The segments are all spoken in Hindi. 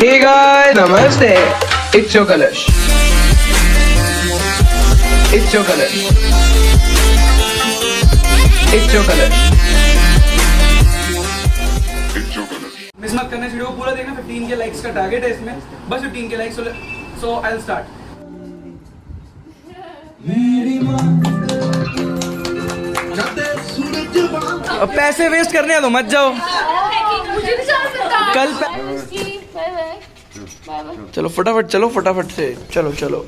Hey guys, namaste. It's your Kalash. It's your Kalash. It's your Kalash. Miss मत करना, इस वीडियो को पूरा देखना। 15 के लाइक्स का टारगेट है इसमें, बस 15 के likes. So I will start. अब पैसे वेस्ट करने हैं तो मत जाओ। मुझे भी जा सकता कल बाय बाय। चलो फटाफट, चलो फटाफट से, चलो चलो।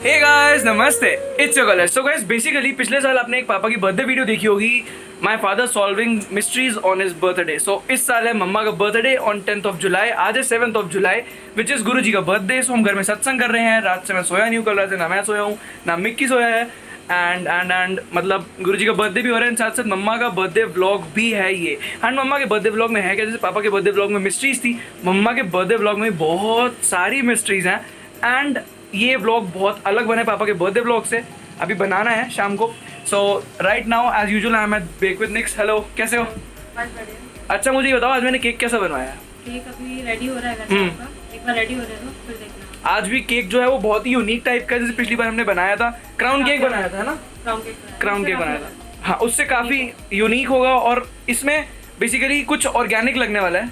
हे गाइस, नमस्ते, it's your colours. So guys, basically पिछले साल आपने एक पापा की बर्थडे वीडियो देखी होगी, my father solving mysteries on his birthday. So इस साल है मम्मा का birthday on 10th of July. आज है 7th of July which is गुरु जी का बर्थडे। सो हम घर में सत्संग कर रहे हैं। रात से मैं सोया नहीं हूँ, कल रात से ना मैं सोया हूँ ना मिक्की सोया है। एंड मतलब गुरु जी का बर्थडे भी हो रहा है, साथ साथ मम्मा का बर्थडे व्लॉग भी है ये। एंड मम्मा के बर्थडे व्लॉग में है क्या, जैसे पापा के बर्थडे व्लॉग में मिस्ट्रीज थी, मम्मा के बर्थडे व्लॉग में बहुत सारी मिस्ट्रीज हैं। एंड ये व्लॉग बहुत अलग बने पापा के बर्थडे व्लॉग से। अभी बनाना है शाम को। So right now as usual I am at Bake with Nicks. Hello, कैसे हो? अच्छा, मुझे ये बताओ आज मैंने केक कैसा बनवाया? केक अभी रेडी हो रहा है घर का। एक बार रेडी हो रहा है तो फिर देखना। आज भी केक जो है वो बहुत ही यूनिक टाइप का है, जैसे पिछली बार हमने बनाया था, क्राउन केक बनाया था, है ना? क्राउन केक बनाया था, हाँ। उससे काफ़ी यूनिक होगा। और इसमें बेसिकली कुछ ऑर्गेनिक लगने वाला है,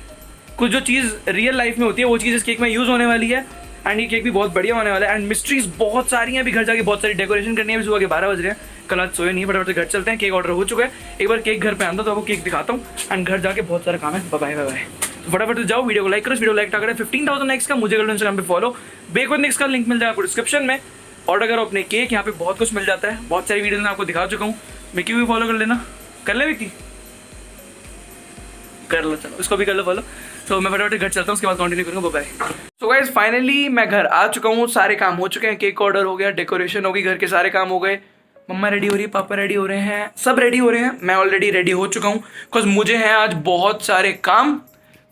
कुछ जो चीज़ रियल लाइफ में होती है वो चीज़ इस केक में यूज़ होने वाली है। एंड ये केक भी बहुत बढ़िया होने वाला है। एंड मिस्ट्रीज बहुत सारी हैं, अभी घर जाके बहुत सारी डेकोरेशन करनी है। अभी सुबह के 12 बज रहे हैं, कल आज सोए नहीं, फटाफट से घर चलते हैं। केक ऑर्डर हो चुका है, एक बार केक घर पे आंदा तो आपको केक दिखाता हूँ। एंड घर जाके बहुत सारा काम है। Bye bye bye. तो फटाफट से जाओ, वीडियो को लाइक करो। वीडियो लाइक करें 15,000 लाइक्स का मुझे कर लो इंस्टाग्राम पे फॉलो। बेक विद निक्स का लिंक मिल जाएगा आपको डिस्क्रिप्शन में। ऑर्डर करो अपने केक, यहाँ पे बहुत कुछ मिल जाता है। बहुत सारी वीडियो मैं आपको दिखा चुका हूँ। मिक्की भी फॉलो कर लेना। कर ले मिक्की, कर लो, चलो इसको भी कर लो फॉलो। तो मैं फटाफट घर चलता हूँ, उसके बाद कंटिन्यू करूँगा। बाय। सो गाइस, फाइनली मैं घर आ चुका हूँ। सारे काम हो चुके हैं, केक ऑर्डर हो गया, डेकोरेशन हो गई, घर के सारे काम हो गए। मम्मा रेडी हो रही है, पापा रेडी हो रहे हैं, सब रेडी हो रहे हैं। मैं ऑलरेडी रेडी हो चुका हूँ बिकॉज मुझे हैं आज बहुत सारे काम,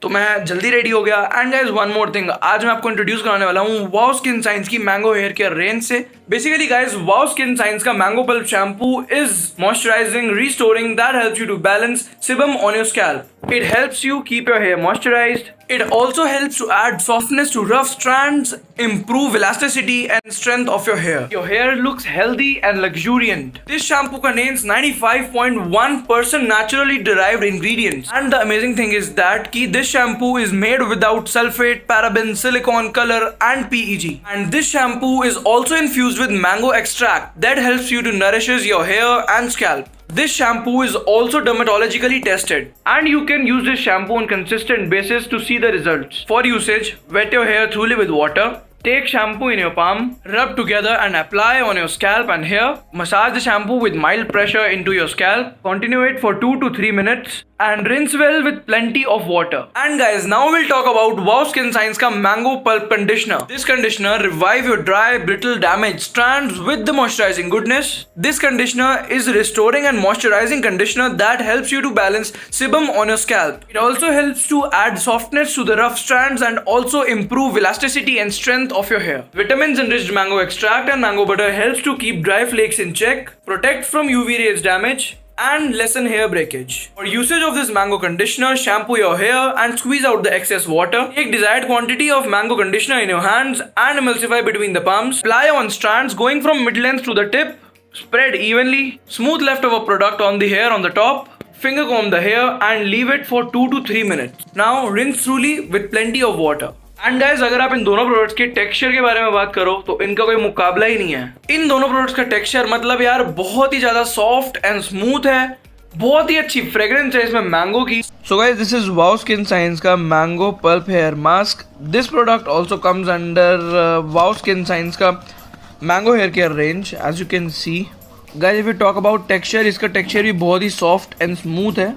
तो मैं जल्दी रेडी हो गया। And guys, one more thing, आज मैं आपको इंट्रोड्यूस कराने वाला हूँ वाओ स्किन साइंस की मैंगो हेयर केयर रेंज से। बेसिकली गाइस, वाओ स्किन साइंस का mango pulp shampoo is moisturising, restoring, that helps you to balance sebum on your scalp. It helps you keep your hair moisturized. It also helps to add softness to rough strands, improve elasticity and strength of your hair. Your hair looks healthy and luxuriant. This shampoo contains 95.1% naturally derived ingredients. And the amazing thing is that this shampoo is made without sulfate, paraben, silicone, color and PEG. And this shampoo is also infused with mango extract that helps you to nourishes your hair and scalp. This shampoo is also dermatologically tested, and you can use this shampoo on consistent basis to see the results. For usage, wet your hair thoroughly with water. Take shampoo in your palm, rub together and apply on your scalp and hair. Massage the shampoo with mild pressure into your scalp. Continue it for 2 to 3 minutes and rinse well with plenty of water. And guys, now we'll talk about Wow Skin Science का Mango Pulp Conditioner. This conditioner revive your dry, brittle, damaged strands with the moisturizing goodness. This conditioner is restoring and moisturizing conditioner that helps you to balance sebum on your scalp. It also helps to add softness to the rough strands and also improve elasticity and strength of your hair. Vitamins enriched mango extract and mango butter helps to keep dry flakes in check, protect from UV rays damage, and lessen hair breakage. For usage of this mango conditioner, shampoo your hair and squeeze out the excess water. Take desired quantity of mango conditioner in your hands and emulsify between the palms. Apply on strands going from mid-length to the tip. Spread evenly. Smooth leftover product on the hair on the top. Finger comb the hair and leave it for 2 to 3 minutes. Now rinse thoroughly with plenty of water. And guys, अगर आप इन दोनों प्रोडक्ट्स के टेक्सचर के बारे में बात करो तो इनका कोई मुकाबला ही नहीं है। इन दोनों प्रोडक्ट्स का टेक्सचर मतलब यार बहुत ही ज्यादा सॉफ्ट एंड स्मूथ है। बहुत ही अच्छी फ्रेग्रेंस है इसमें मैंगो की। सो गाइस, दिस इज वाओ स्किन साइंस का mango pulp hair mask. This product also comes under वाओ स्किन साइंस का mango hair care range, as you can see. Guys, if you talk about texture, इसका टेक्सचर भी बहुत ही सॉफ्ट एंड स्मूथ है,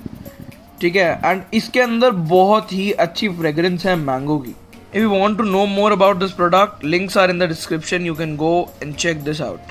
ठीक है। एंड इसके अंदर बहुत ही अच्छी फ्रेग्रेंस है मैंगो की। If you want to know more about this product, links are in the description. You can go and check this out.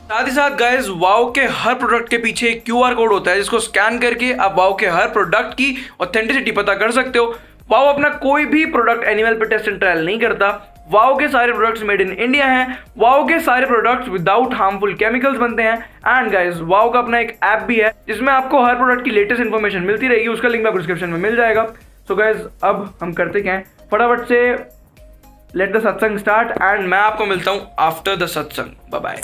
साथ ही साथ गाइज, वाओ के हर प्रोडक्ट के पीछे एक QR कोड होता है जिसको स्कैन करके आप वाओ के हर प्रोडक्ट की ऑथेंटिसिटी पता कर सकते हो। वाओ अपना कोई भी प्रोडक्ट एनिमल पे टेस्ट एंड ट्रायल नहीं करता। वाओ के सारे प्रोडक्ट्स मेड इन इंडिया हैं। वाओ के सारे प्रोडक्ट्स विदाउट हार्मफुल केमिकल्स बनते हैं। एंड गाइस वाओ का अपना एक ऐप भी है जिसमें आपको हर प्रोडक्ट की लेटेस्ट इन्फॉर्मेशन मिलती रहेगी। उसका लिंक मैं डिस्क्रिप्शन में मिल जाएगा। सो गाइस अब हम करते क्या है, फटाफट से let the satsang start and मैं आपको मिलता हूँ after the satsang. Bye bye.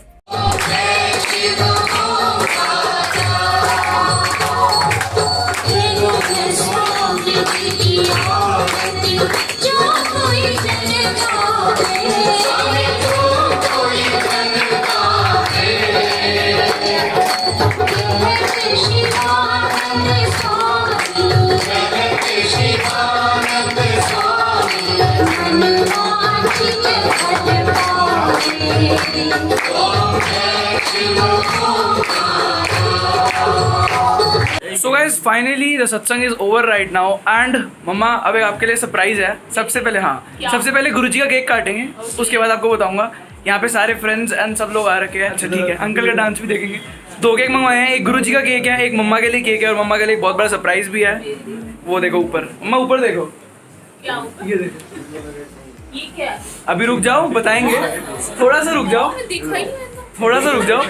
So guys finally the satsang is over right now and mamma अब एक आपके लिए सरप्राइज है। सबसे पहले गुरुजी का केक काटेंगे, उसके बाद आपको बताऊंगा। यहाँ पे सारे फ्रेंड्स एंड सब लोग आ रखे हैं। अच्छा ठीक है, अंकल का डांस भी देखेंगे। 2 केक मंगवाए हैं, एक गुरुजी का केक है, एक मम्मा के लिए केक है और मम्मा के लिए एक बहुत बड़ा सरप्राइज भी है। वो देखो ऊपर, मम्मा ऊपर देखो, क्या ऊपर? ये देखो। ये क्या? अभी रुक जाओ, बताएंगे, थोड़ा सा रुक जाओ, थोड़ा सा रुक जाओ।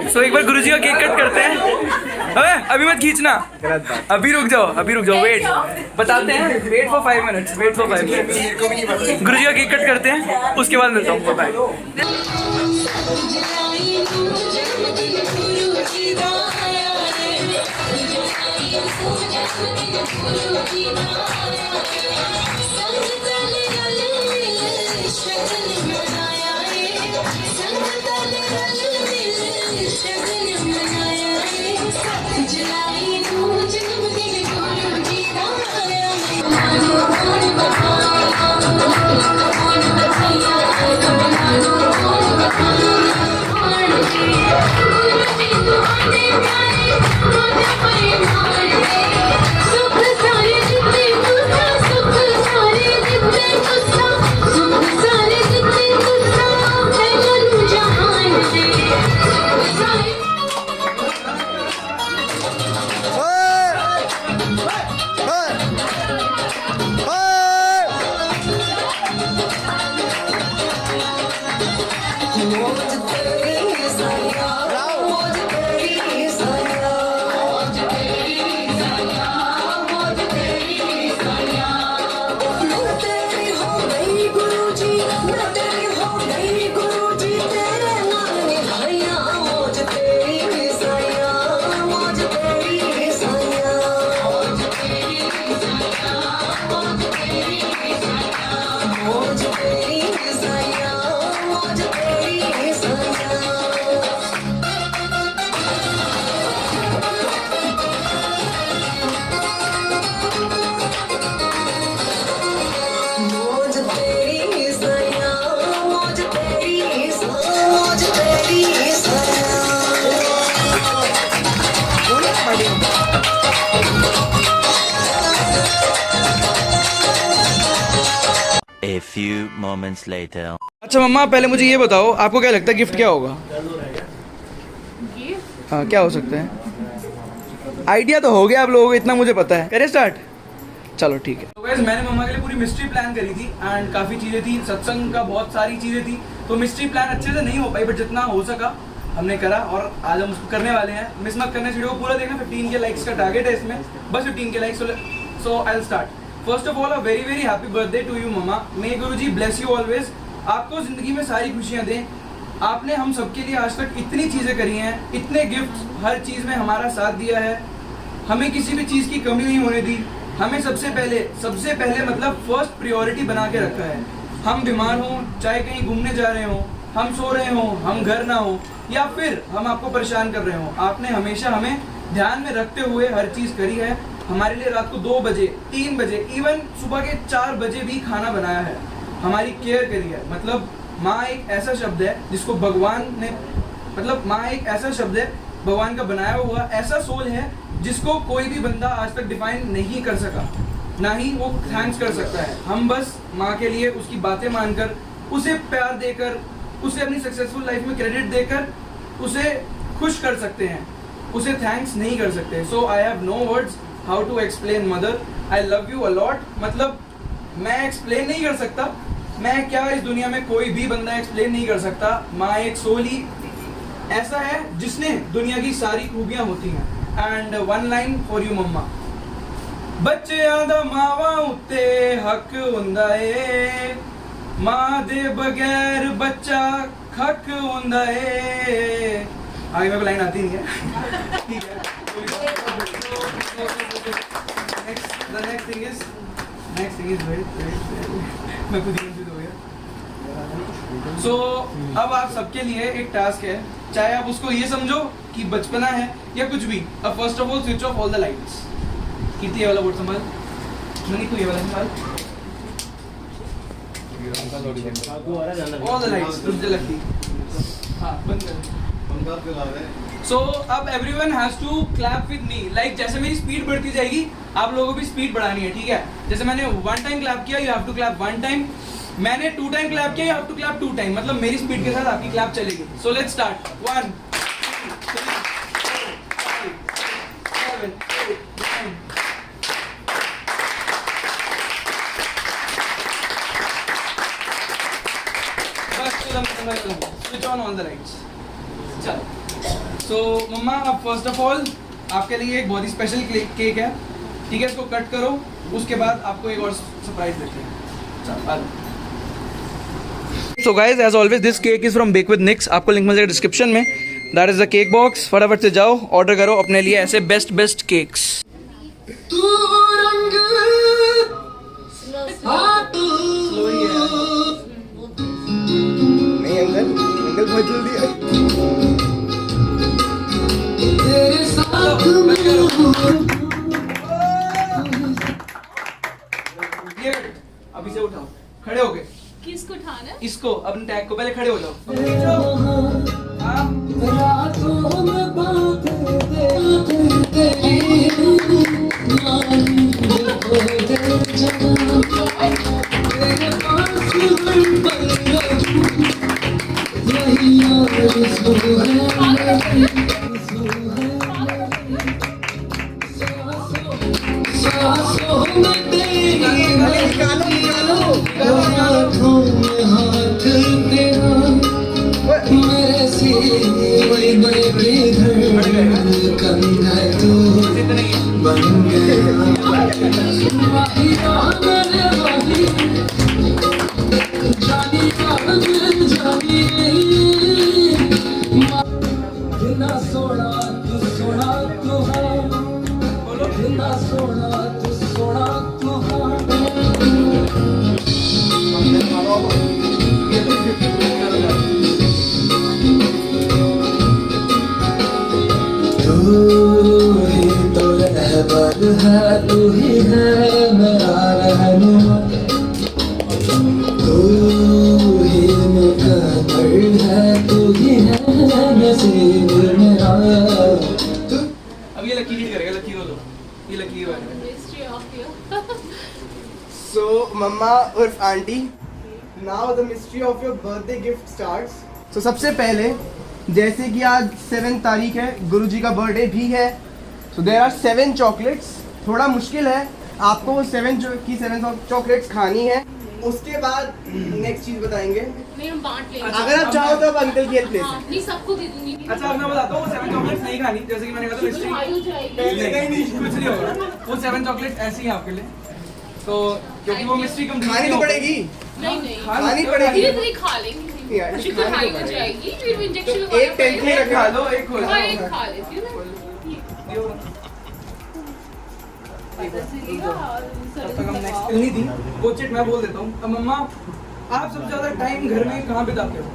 सो एक बार गुरुजी का केक कट करते हैं। अभी मत खींचना, अभी रुक जाओ, वेट बताते हैं, वेट फॉर 5 मिनट्स, गुरुजी का केक कट करते हैं, उसके बाद मिलता हूँ। Bye. A few moments later. अच्छा मम्मा पहले मुझे ये बताओ, आपको क्या लगता है गिफ्ट क्या होगा? हाँ क्या हो सकता है? आइडिया तो हो गया आप लोगों को, इतना मुझे पता है। करें स्टार्ट? चलो ठीक है। तो गाइस मैंने मम्मा के लिए पूरी मिस्ट्री प्लान करी थी एंड काफ़ी चीज़ें थी, सत्संग का बहुत सारी चीज़ें थी, तो मिस्ट्री प्लान अच्छे से नहीं हो पाई बट जितना हो सका हमने करा और आज हम उसको करने वाले हैं। मिस मत करना, वीडियो को पूरा देखना। 15 के लाइक्स का टारगेट है इसमें, बस 15 के likes. So I will start. First of all a very very happy birthday to you mamma. May Guruji bless you always, आपको ज़िंदगी में सारी खुशियाँ दें। आपने हम सबके लिए आज तक इतनी चीज़ें करी हैं, इतने गिफ्ट, हर चीज़ में हमारा साथ दिया है, हमें किसी भी चीज़ की कमी नहीं होने दी। हमें सबसे पहले मतलब फर्स्ट प्रायोरिटी बना के रखा है। हम बीमार हों, चाहे कहीं घूमने जा रहे हों, हम सो रहे हों, हम घर ना हो या फिर हम आपको परेशान कर रहे हों, आपने हमेशा हमें ध्यान में रखते हुए हर चीज़ करी है। हमारे लिए रात को 2 बजे, 3 बजे, इवन सुबह के 4 बजे भी खाना बनाया है, हमारी केयर करी है। मतलब माँ एक ऐसा शब्द है जिसको भगवान ने, मतलब माँ एक ऐसा शब्द है भगवान का बनाया हुआ ऐसा सोल है जिसको कोई भी बंदा आज तक डिफाइन नहीं कर सका, ना ही वो थैंक्स कर सकता है। हम बस माँ के लिए उसकी बातें मानकर, उसे प्यार देकर, उसे अपनी सक्सेसफुल लाइफ में क्रेडिट देकर उसे खुश कर सकते हैं, उसे थैंक्स नहीं कर सकते। So I have no words. How to explain mother I love you a lot, मतलब मैं एक्सप्लेन नहीं कर सकता, मैं क्या इस दुनिया में कोई भी बंदा एक्सप्लेन नहीं कर सकता। माँ एक सोल ही ऐसा है जिसने दुनिया की सारी खूबियां होती हैं। And one line for you mamma, बच्चों दा मावा उत्ते हक हुंदा है, माँ दे बगैर बच्चा खक हुंदा है। आगे मेरे को लाइन आती नहीं है, ठीक है। नेक्स्ट थिंग इज मैं खुद ही कंफ्यूज हो गया। सो अब आप सबके लिए एक टास्क है, चाहे आप उसको ये समझो कि बचपना है या कुछ भी। अब first of all switch off all the lights. Kirti ये वाला बोर्ड संभाल, मनी को ये वाला संभाल, ऑल द लाइट्स तुझे लगती, हाँ बंद कर। सो अब everyone has to clap with me, like जैसे मेरी स्पीड बढ़ती जाएगी आप लोगों को भी स्पीड बढ़ानी है, ठीक है। जैसे मैंने 1 टाइम क्लैप किया, you have to clap 1 time. मैंने 2 टाइम क्लैप किया, you have to clap 2 time, मतलब मेरी स्पीड के साथ आपकी क्लैप चलेगी। So let's start. 1 2 3 4 5 6 7 8 9 switch on all the lights. चलो सो मम्मा, अब फर्स्ट ऑफ ऑल आपके लिए एक बहुत ही स्पेशल केक है, ठीक है। इसको कट करो, उसके बाद आपको एक और सरप्राइज देते हैं। So guys as always this cake is from Bake with Nicks, आपको लिंक मिल जाएगा डिस्क्रिप्शन में। That is the cake box, फटाफट से जाओ ऑर्डर करो अपने लिए ऐसे बेस्ट केक्स। नहीं अंकल बहुत जल्दी है। अभी से उठाओ, खड़े हो गए। किसको उठाना है? इसको अपने टैग को, पहले खड़े हो जाओ। तू ही है मेरा रहनुमा, तू ही मुकद्दर है, तू ही है नसीब मेरा। अब ये लकी रीड करेगा, लकी बोलो, ये लकी है। Mystery of you. So मम्मा उर्फ aunty, now the mystery of your birthday gift starts. So सबसे पहले जैसे कि आज 7 तारीख है, गुरुजी का बर्थडे भी है, so there are 7 chocolates. थोड़ा मुश्किल है, आपको वो 7 चॉकलेट्स खानी है। उसके बाद नेक्स्ट चीज बताएंगे। नहीं हम बांट लेंगे। अगर आप चाहो तो आप अंकल की हेल्प ले हाँ, सकते नहीं सबको दे दूंगी। अच्छा अब मैं बताता हूँ, वो 7 चॉकलेट्स नहीं खानी, जैसे कि मैंने कहा था तो हाई हो जाएगी। नहीं कुछ नहीं होगा, वो 7 चॉकलेट ऐसी हैं आपके लिए, तो क्योंकि वो मिस्ट्री हैं। कंप्लीट खानी तो पड़ेगी, नहीं नहीं खानी पड़ेगी। धीरे-धीरे खा लेंगे। यार, खुशी तो खानी हाई तो हो पड़ेगी। जाएगी, फिर इंजेक्शन तो एक टेंथ में रखा खा लो, एक खोलो। हाँ एक खा लेती हूँ मैं। तब तक हम नेक्स्ट नहीं थी वो चिट मैं बोल देता हूँ। अब मम्मा आप सबसे ज्यादा टाइम घर में कहाँ बिताते हो?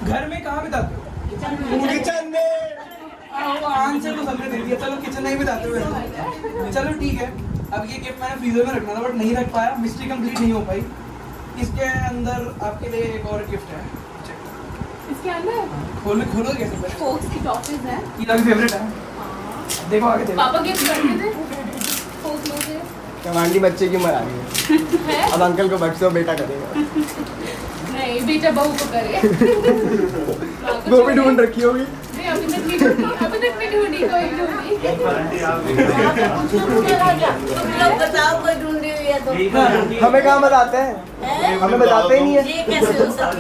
घर में कहाँ बिताते हो? किचन में। वो आंसर तो सबने दे दिया, चलो किचन नहीं बिताते हुए, चलो ठीक है। अब ये गिफ्ट मैंने फ्रीजर में रखना था बट नहीं रख पाया, मिस्ट्री कंप्लीट नहीं हो पाई। इसके अंदर आपके लिए एक और गिफ्ट है, इसके अंदर खोलो कैसे पहले? फोक्स की टॉफीज हैं। ये आपकी फेवरेट है, देखो आगे देखो। पापा गिफ्ट करते थे फोक्स में से कमांडी बच्चे की उम्र आ गई है, है। अब अंकल को बच्चों बेटा करेगा। नहीं बेटा बहू को करे। वो भी ढूंढ रखी होगी। नहीं अभी तक नहीं ढूंढी कोई ढूंढी। तुम लोग बताओ कोई ढूंढी हुई है तो। हमें कहाँ बताते हैं, हमें बताते ही नहीं है। ये कैसे हो सकता है?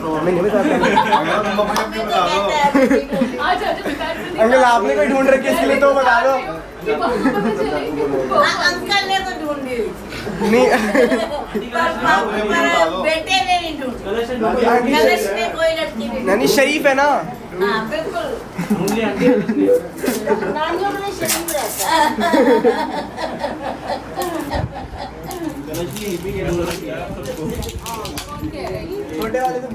हमें नहीं बताते। हमें तो कहता है अभी नहीं ढूंढी। आज बता दो। अंकल आपने कोई ढूंढ रखी है इसके लिए तो बता दो। अंकल ने तो ढूंढी हुई थी। नहीं पर बेटे ने नहीं ढूंढी। कलश में कोई लड़की नहीं। नहीं शरीफ है ना। हाँ बिल्कुल। नानियों में शरीफ रहता है। छोटे वाले तो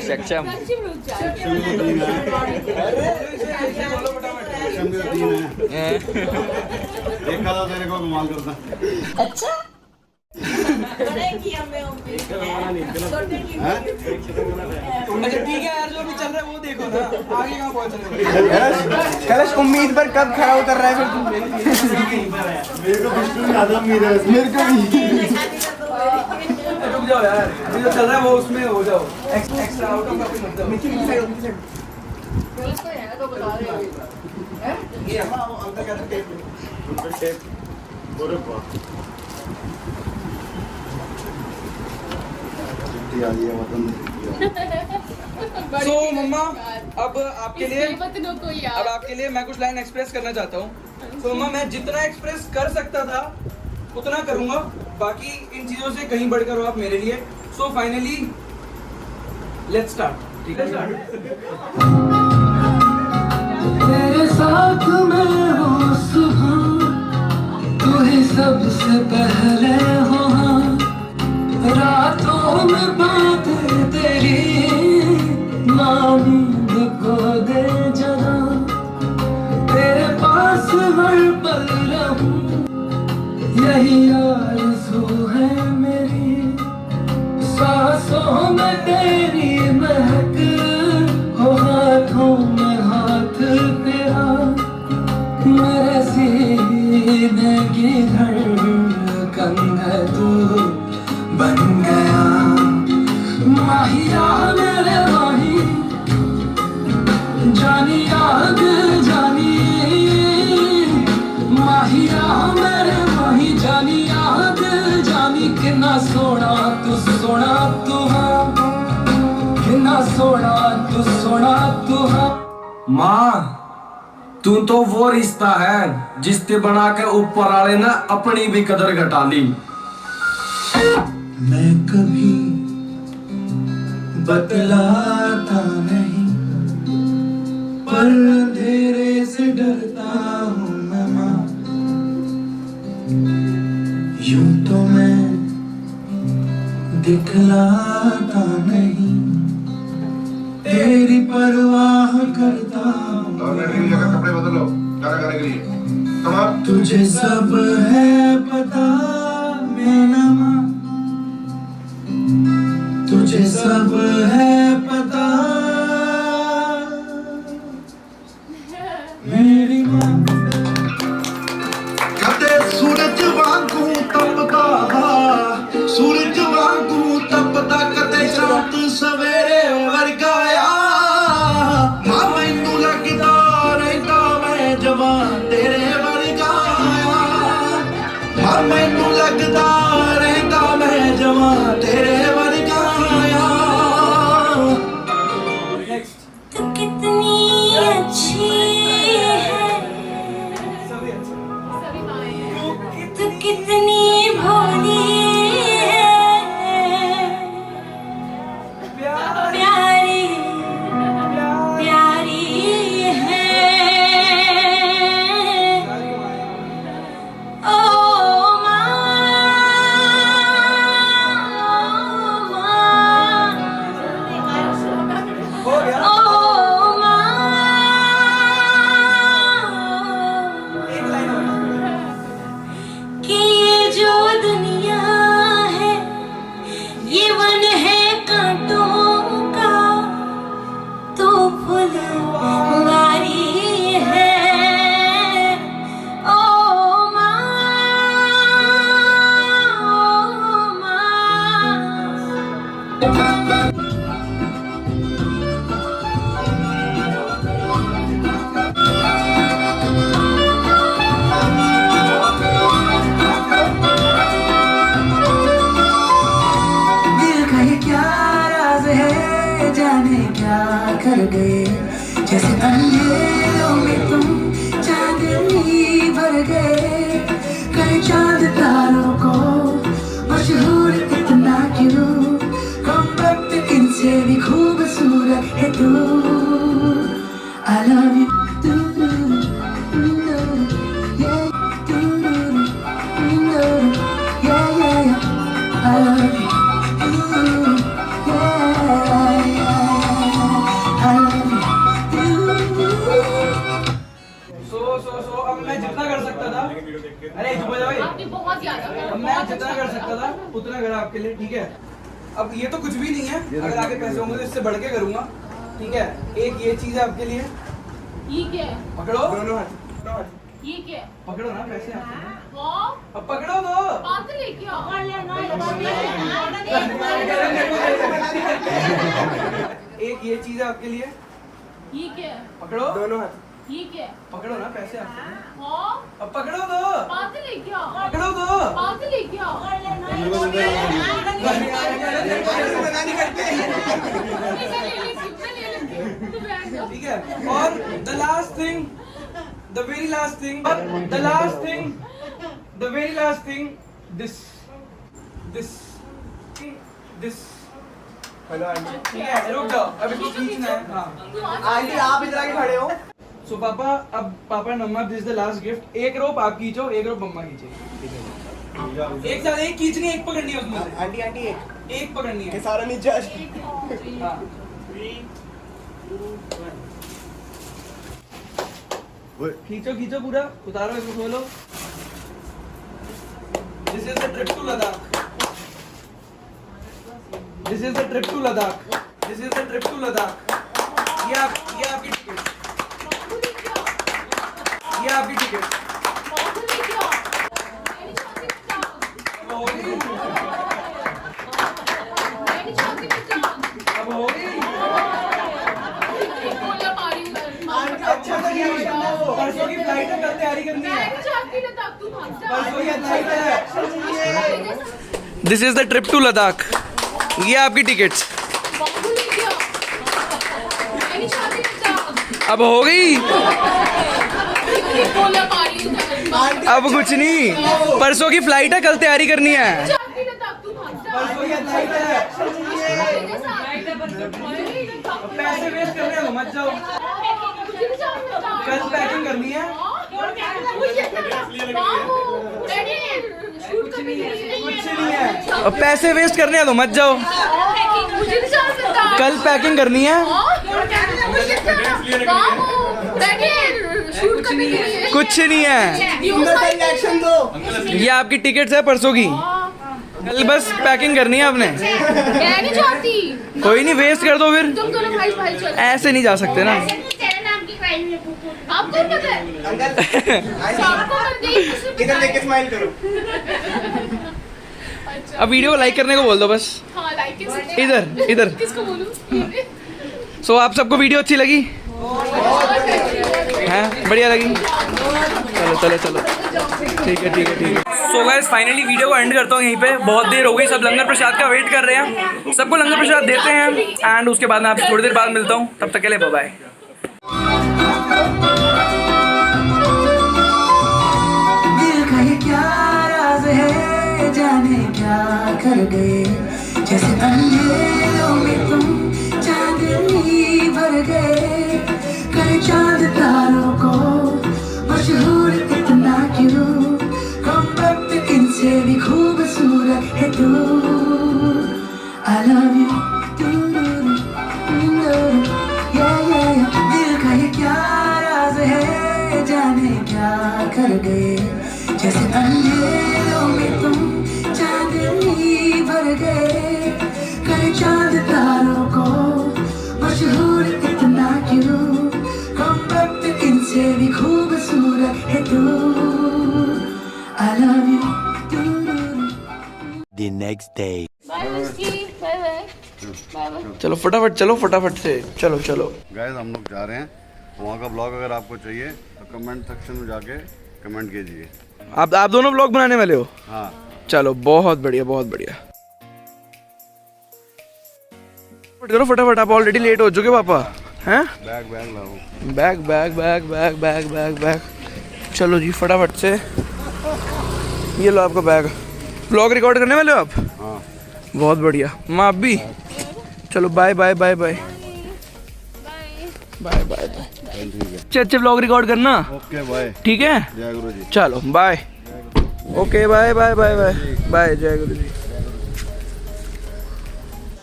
सक्षम देखा था तेरे को कमाल करता। अच्छा बड़े की हमें उम्मीद है, छोटे की अच्छा ठीक है यार, जो भी चल रहा है वो देखो ना, आगे कहाँ पहुँच रहे हो। कलश उम्मीद पर कब खड़ा उतर रहा है फिर तुम? मेरे को विष्णु ज्यादा उम्मीद है। मेरे को भी। रुक जाओ यार, अभी जो चल रहा है वो उसमें हो जाओ, एक्स्ट्रा आउट ऑफ टॉपिक मत जाओ। सो मम्मा अब आपके लिए मैं कुछ लाइन एक्सप्रेस करना चाहता हूँ। तो मम्मा मैं जितना एक्सप्रेस कर सकता था उतना करूँगा, बाकी इन चीज़ों से कहीं बढ़कर हो आप मेरे लिए। So finally let's start. ठीक है स्टार्ट। तेरे साथ मैं हो सुबह, तू ही सबसे पहले हो, रातों में बातें तेरी ना नींद को दे जगा, तेरे पास हर पल रहूं यही आरज़ू है मेरी, सांसों में तेरी महक हो, हाथों में हाथ तेरा, मेरे सीने की धड़कन है तू बन गया, माहिया मेरे माही, जानी याद जानी, माहिया मेरे माही, जानी याद जानी, कितना सोना तू हाँ, कितना सोना तू हाँ। माँ तू तो वो रिश्ता है जिसते बना के ऊपर वाले ने अपनी भी कदर घटा ली। मैं कभी बतलाता नहीं, पर अंधेरे से डरता हूँ मैं माँ, यूं तो मैं दिखलाता नहीं, तेरी परवाह करता हूँ। कपड़े बदलो गाना गाने के लिए। तुझे सब है पता मेरा माँ, तुझे सब है पता मेरी माँ। कदे सूरज वांगू तपदा, सूरज वांगू तपदा, कदे चांद सवेरे वर्गाया, मां मैनू लगदा रहंदा मैं जवान तेरे वर्गाया, मां मैनू लगदा रहंदा मैं जवान तेरे वर्गाया, कर गए, जैसे अंधेरों में तुम चांदनी भर गए, करे चांद तारों को मशहूर इतना क्यों, कम वक्त इनसे भी खूबसूरत है तू। I love you. सो अब मैं जितना कर सकता था, अरे चुप हो जाओ, आपने बहुत ज्यादा अब मैं जितना कर सकता था उतना करा आपके लिए, ठीक है। अब ये तो कुछ भी नहीं है, अगर आगे पैसे होंगे तो इससे बढ़ के करूंगा, ठीक है। एक ये चीज है आपके लिए, ये क्या है? पकड़ो दोनों हाथ, ये क्या है? पकड़ो ना पैसे आपके। वाह, अब पकड़ो दो, बात लेके आओ। एक ये चीज है आपके लिए, ये क्या है? पकड़ो दोनों हाथ, ये क्या है? पकड़ो ना पैसे आपके। वाह, अब पकड़ो दो, बात लेके आओ। पकड़ो दो, बात लेके आओ। ठीक है। और the last thing, the very last thing, the last thing, the very last thing, this this this. Hello aunty. ठीक है, रुक जाओ, अभी कुछ खींचना है। हाँ आंटी आप इधर आके खड़े हो। सो पापा, अब पापा मम्मा दिस द लास्ट गिफ्ट। एक रोप आप खींचो, एक रोप मम्मा खींचे, एक साथ एक खींचनी है, एक पकड़नी है उसमें से। आंटी आंटी एक पकड़नी है। सारा नीचे हाँ। खींचो खींचो पूरा, उतारो इसको, खोलो। This is the trip to Ladakh, this is the trip to Ladakh, this is the trip to Ladakh. ये आपकी टिकट, ये आपकी टिकट। अब हो गई। अच्छा परसों की फ्लाइट है, कल तैयारी करनी है। परसों की फ्लाइट है। This is the trip to Ladakh, ये आपकी टिकट्स। अब हो गई। अब कुछ नहीं, परसों की फ्लाइट है, कल तैयारी करनी है। परसों की फ्लाइट है। पैसे वेस्ट कर रहे हो, मत जाओ, कल पैकिंग करनी है। कुछ नहीं है, अब पैसे वेस्ट करने हैं तो मत जाओ, कल पैकिंग करनी है। कुछ नहीं है, रिएक्शन दो। ये आपकी टिकट्स है परसों की, कल बस पैकिंग करनी है आपने। मैं नहीं चाहती। कोई नहीं, वेस्ट कर दो फिर, तुम दोनों भाई भाई चलो। ऐसे नहीं जा सकते ना। आपको पता है? आपको मत देख, इधर देख के स्माइल करो। अब वीडियो को लाइक करने को बोल दो बस। हाँ, लाइक किसको? इधर इधर। किसको बोलूं? सो आप सबको वीडियो अच्छी लगी हैं? बढ़िया लगी? चलो चलो चलो, ठीक है ठीक है ठीक है। सो गाइस फाइनली वीडियो को एंड करता हूँ यहीं पे, बहुत देर हो गई, सब लंगर प्रसाद का वेट कर रहे हैं, सबको लंगर प्रसाद देते हैं एंड उसके बाद मैं आपसे थोड़ी देर बाद मिलता हूँ, तब तक के लिए बाय बाय। दिल का ये क्या राज है, जाने क्या कर गए, जैसे अंधेरों में तुम चांदनी भर गए, करे चांद तारों को मशहूर इतना क्यों, कम वक्त इनसे भी खूबसूरत है तू। I love you. दिल का ये क्या राज है, जाने क्या कर गए, जैसे अंधेरों में तुम चांदनी भर गए, करे चांद तारों को मशहूर इतना क्यों, कम वक्त इनसे भी खूबसूरत है तू। I love you. The next day. Bye Muski, bye bye bye bye. चलो फटाफट चलो, फटाफट से चलो चलो। गाइस हम लोग जा रहे हैं वहाँ का ब्लॉग, अगर आपको चाहिए तो कमेंट सेक्शन में जाके कमेंट कीजिए। आप दोनों ब्लॉग बनाने वाले हो? हाँ चलो बहुत बढ़िया बहुत बढ़िया। करो फटाफट, आप ऑलरेडी लेट हो चुके पापा। हैं? बैग बैग लाओ। Bag bag bag bag bag bag bag. चलो जी फटाफट से, ये लो आपका बैग। ब्लॉग रिकॉर्ड करने वाले हो आप? हाँ। बहुत बढ़िया। माँ आप भी? चलो bye bye bye bye bye bye bye. अच्छे अच्छे ब्लॉग रिकॉर्ड करना। Okay bye. ठीक है, जय गुरु जी। चलो bye. Okay bye bye bye bye bye. जय गुरु जी।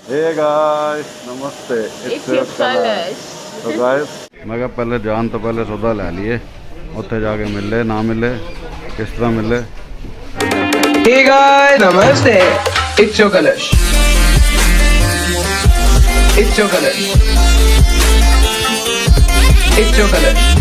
हे गाइस नमस्ते। It's your Kalash. तो गाइस मैं कहा पहले जान तो पहले सौदा ले लिए, उत्थे जाके मिले ना मिले किस तरह मिले। Hey guys, namaste. It's your Kalash. It's your Kalash. It's your Kalash.